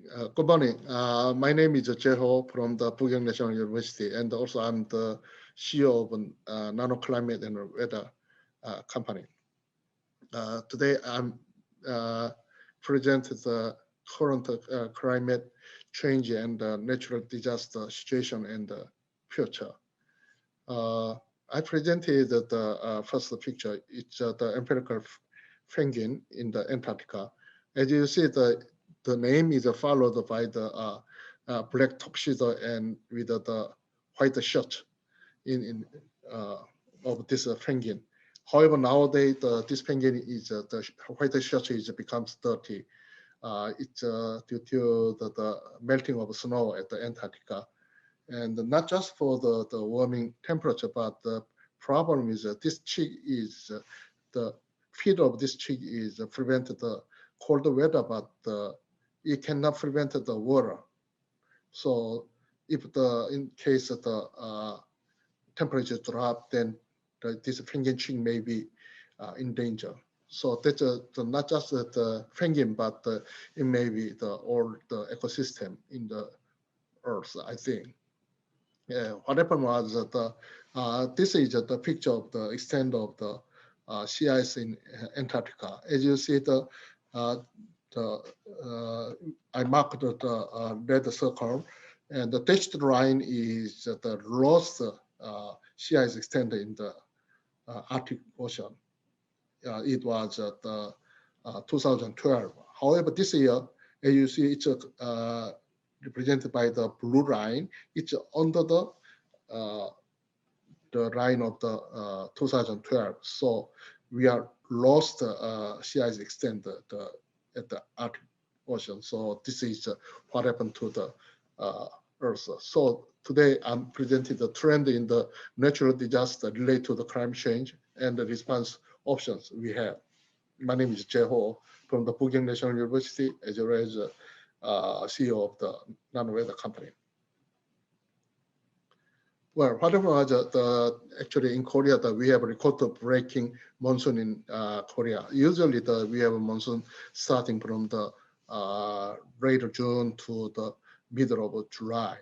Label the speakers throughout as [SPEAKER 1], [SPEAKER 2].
[SPEAKER 1] Good morning. My name is Jaiho from the Bugyeong National University, and also I'm the CEO of Nanoclimate and Weather company. Today I'm presenting the current climate change and natural disaster situation in the future. I presented the first picture. It's the empirical penguin in the Antarctica. As you see, the name is followed by the black tuxedo and with the white shirt of this penguin. However, nowadays this penguin is the white shirt becomes dirty. It's due to the melting of snow at the Antarctica, and not just for the warming temperature, but the problem is that this chick is the feet of this chick is prevent the cold weather, but it cannot prevent the water. So if in case the temperature drop, then this penguin chick may be in danger. So that's not just the penguin, but it may be all the ecosystem in the Earth, I think. Yeah, what happened was that this is the picture of the extent of the sea ice in Antarctica. As you see, I marked the red circle, and the dashed line is the lowest sea ice extent in the Arctic Ocean. It was 2012. However, this year, as you see, it's represented by the blue line. It's under the line of the 2012. So we are lost sea ice extent at the Arctic Ocean. So this is what happened to the Earth. So today I'm presenting the trend in the natural disaster related to the climate change and the response options we have. My name is Jaiho from the Bugyeong National University, as well as CEO of the Nanoweather company. Well, whatever was actually in Korea, that we have record-breaking monsoon in Korea. Usually, we have a monsoon starting from the late June to the middle of July.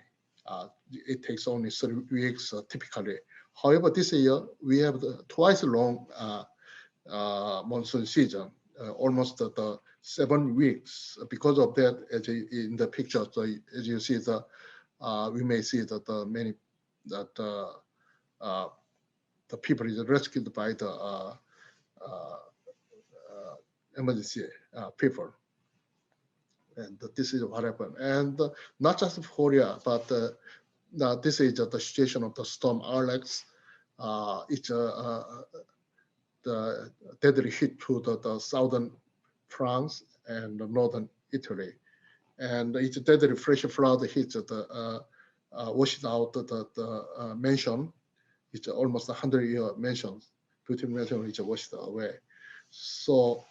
[SPEAKER 1] It takes only 3 weeks typically. However, this year we have twice long monsoon season, almost 7 weeks. Because of that, as in the picture, so as you see, we may see that many the people is rescued by the emergency people, and this is what happened. And not just Korea, but this is the situation of the storm Alex. It's the deadly hit to the southern France and northern Italy, and it's deadly fresh flood hit the washed out the mansion. It's almost 100-year mansion. Beautiful mansion is washed away. So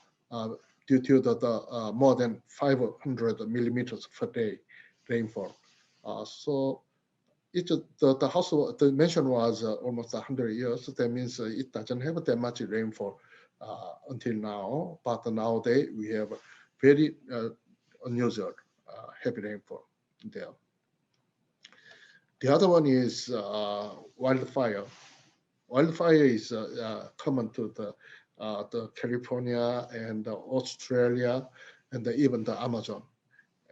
[SPEAKER 1] due to the more than 500 millimeters per day rainfall. So the house, the mansion was almost 100 years. That means it doesn't have that much rainfall until now. But nowadays we have very unusual heavy rainfall there. The other one is wildfire. Wildfire is common to the California and Australia and even the Amazon.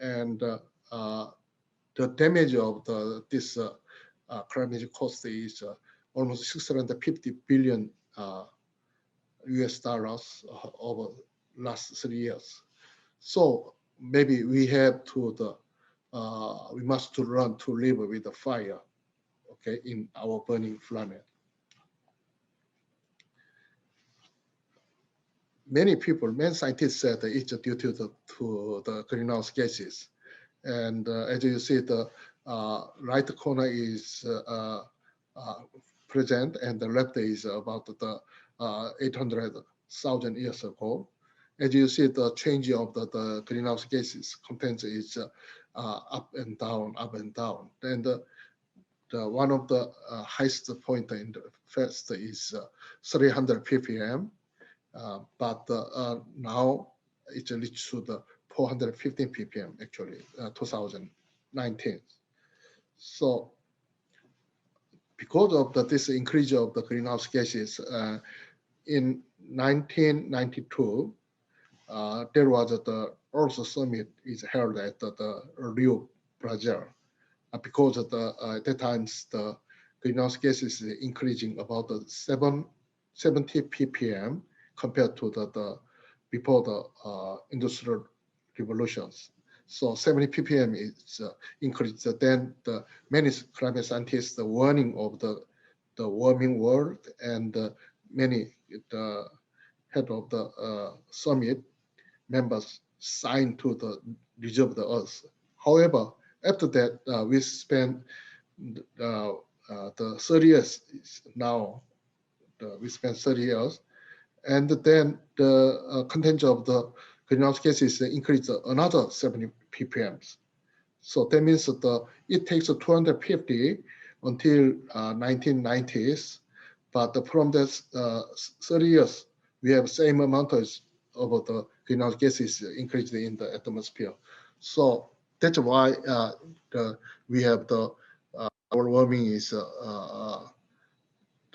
[SPEAKER 1] And the damage of this climate cost is almost 650 billion US dollars over last 3 years. So maybe we have to we must learn to live with the fire, okay, in our burning planet. Many scientists said that it's due to the greenhouse gases. And as you see, the right corner is present, and the left is about the 800,000 years ago. As you see, the change of the greenhouse gases content is up and down, up and down. And one of the highest point in the first is 300 ppm, but now it reached to the 415 ppm actually, 2019. So because of this increase of the greenhouse gases, in 1992, there was the Earth Summit is held at the Rio, Brazil, because of at that time the greenhouse gases is increasing about 70 ppm compared to the before the industrial revolutions. So 70 ppm is increased. Then the many climate scientists are warning of the warming world, and many the head of the summit members signed to the reserve the earth. However, after that, we spent the 30 years now. We spent 30 years, and then the content of the greenhouse gases increased another 70 ppm. So that means that it takes 250 until 1990s, but from this 30 years, we have same amount of the greenhouse gases increased in the atmosphere. So that's why we have the our warming is the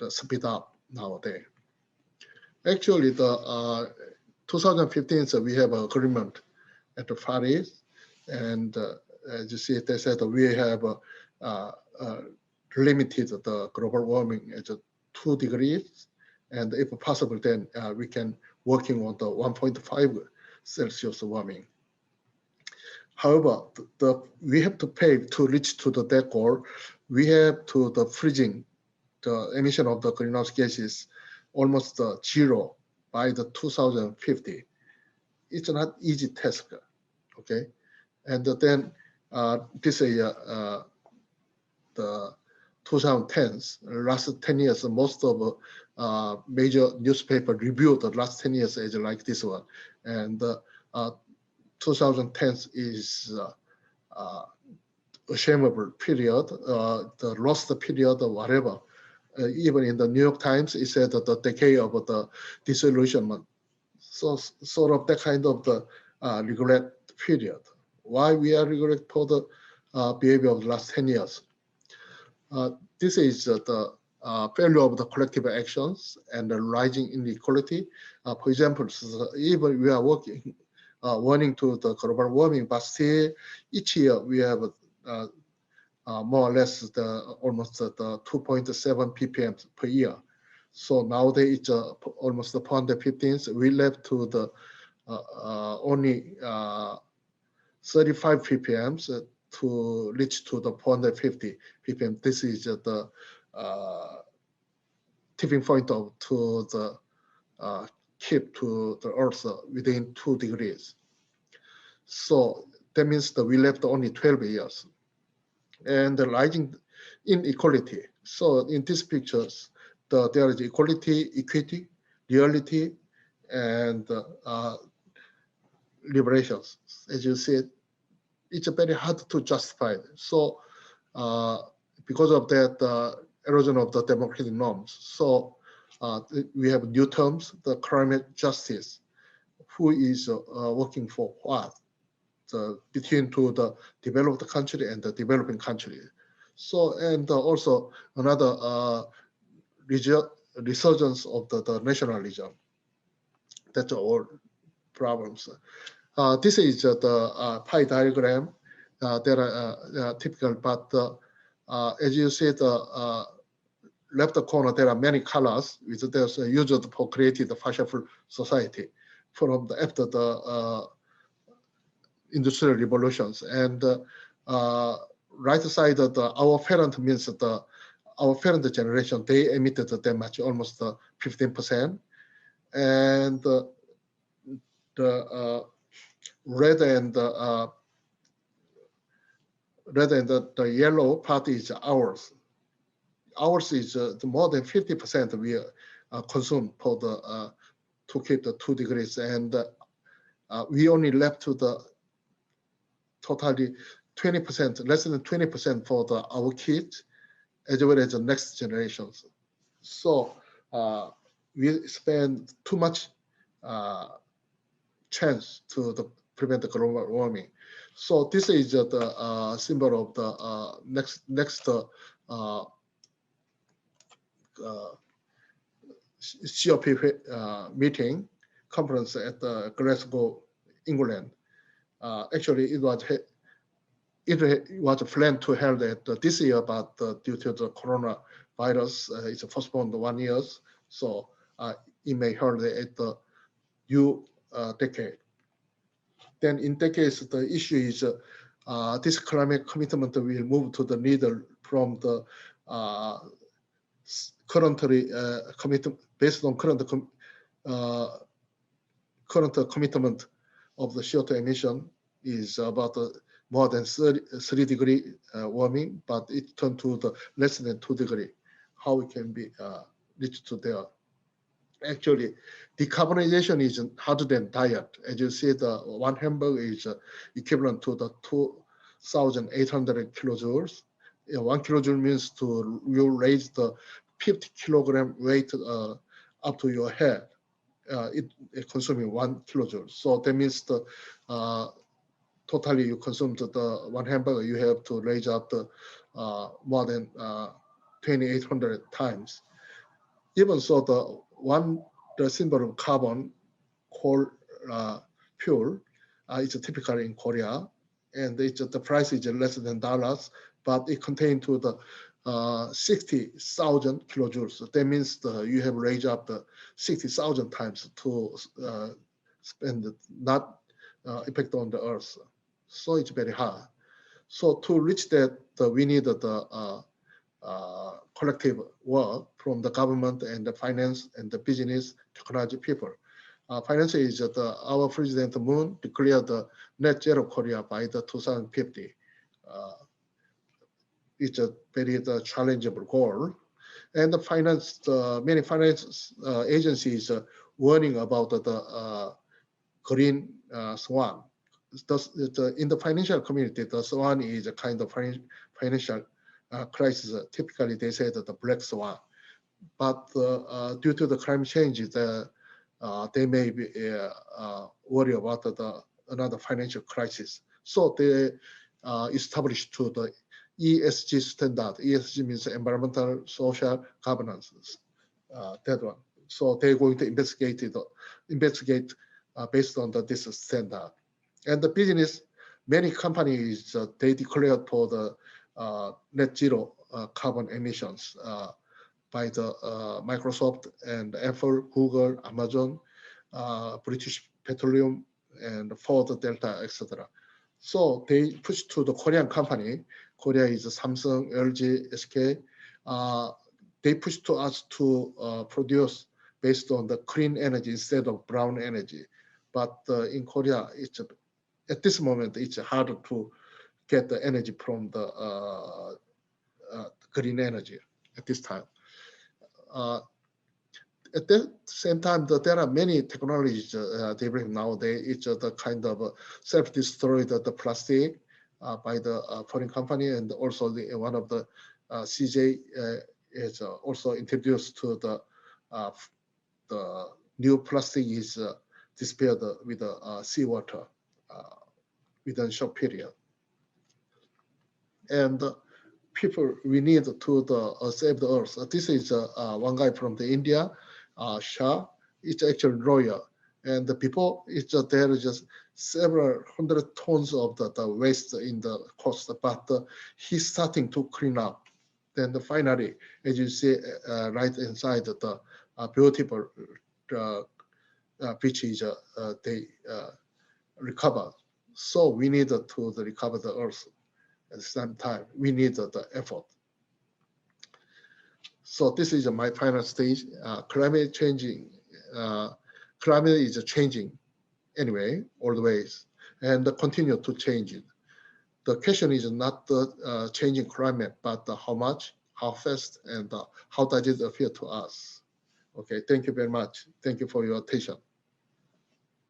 [SPEAKER 1] speed up nowadays. Actually, the 2015, so we have an agreement at the Paris, and as you see, they said we have limited the global warming at 2 degrees, and if possible, then we can working on the 1.5 Celsius warming. However, we have to pay to reach to that goal. We have to the freezing the emission of the greenhouse gases almost zero by the 2050. It's not easy task, okay? And then this is the 2010s, last 10 years, most of major newspaper reviewed the last 10 years as like this one. And 2010 is a shameful period, the lost period or whatever. Even in the New York Times, it said that the decade of the disillusionment. So sort of that kind of the regret period. Why we are regret for the behavior of the last 10 years? This is the failure of the collective actions and the rising inequality. For example, even we are working, warning to the global warming, but still each year we have more or less almost the 2.7 ppm per year. So nowadays it's almost the 415. We left to the only 35 ppm to reach to the 450 ppm. This is the tipping point of to the keep to the Earth within 2 degrees. So that means that we left only 12 years. And the rising inequality. So in these pictures, there is equality, equity, reality, and liberations. As you see, it's very hard to justify. So because of that erosion of the democratic norms, so we have new terms, the climate justice, who is working for what? Between to the developed country and the developing country. So, and also another resurgence of the nationalism. That's all problems. This is the pie diagram. There are typical, but as you see, the left corner, there are many colors, which there's used for creating the fashionable society from the after the industrial revolutions. And right side of our parent means our parent generation, they emitted that much, almost 15%. And the red and the yellow part is ours. Ours is more than 50% we consume for the to keep the 2 degrees, and we only left to the totally 20%, less than 20% for our kids, as well as the next generations. So we spend too much chance to prevent the global warming. So this is the symbol of the next COP meeting conference at Glasgow, England. Actually, it was planned to hold it this year, but due to the coronavirus, it's postponed 1 year. So it may hold at the new decade. Then in that case, the issue is this climate commitment will move to the middle from the currently commitment based on current commitment of the CO2 emission is about more than 3 degree warming, but it turned to the less than 2 degree. How it can be reached to there? Actually, decarbonization is harder than diet. As you see, the one hamburger is equivalent to the 2,800 kilojoules. 1 kilojoule means you raise the 50 kilogram weight up to your head. It consuming 1 kilojoule. So that means the totally you consume the one hamburger, you have to raise up the more than 2,800 times. Even so, the symbol of carbon coal fuel is typical in Korea, and the price is less than dollars, but it contains to the 60,000 kilojoules. That means you have raised up the 60,000 times to spend not effect on the earth. So it's very hard. So to reach that, we need the collective work from the government and the finance and the business technology people. Finance is our President Moon declared the net zero Korea by the 2050. It's a very challengeable goal. And the finance, many finance agencies warning about the green swan. In the financial community, the swan is a kind of financial crisis. Typically, they say that the black swan. But due to the climate change, they may be worried about another financial crisis. So they established to the ESG standard. ESG means environmental, social, governance. That one. So they're going to investigate based on this standard. And the business, many companies, they declared for the net zero carbon emissions by the Microsoft and Apple, Google, Amazon, British Petroleum, and Ford, Delta, etc. So they pushed to the Korean company. Korea is Samsung, LG, SK. They pushed to us to produce based on the clean energy instead of brown energy. But in Korea, at this moment, it's harder to get the energy from the green energy at this time. At the same time, there are many technologies they bring nowadays. It's the kind of self-destroyed the plastic by the foreign company, and also one of the CJ is also introduced to the new plastic is disappeared with the seawater within a short period. And people, we need to save the earth. This is one guy from the India, Shah. It's actually royal. And the people, there is just several hundred tons of the waste in the coast, but he's starting to clean up. Then finally, as you see right inside the beautiful beaches, they recover. So we need to recover the earth. At the same time, we need the effort. So this is my final stage. Climate is changing anyway, always, and continue to change it. The question is not the changing climate, but how much, how fast, and how does it appear to us? Okay, thank you very much. Thank you for your attention.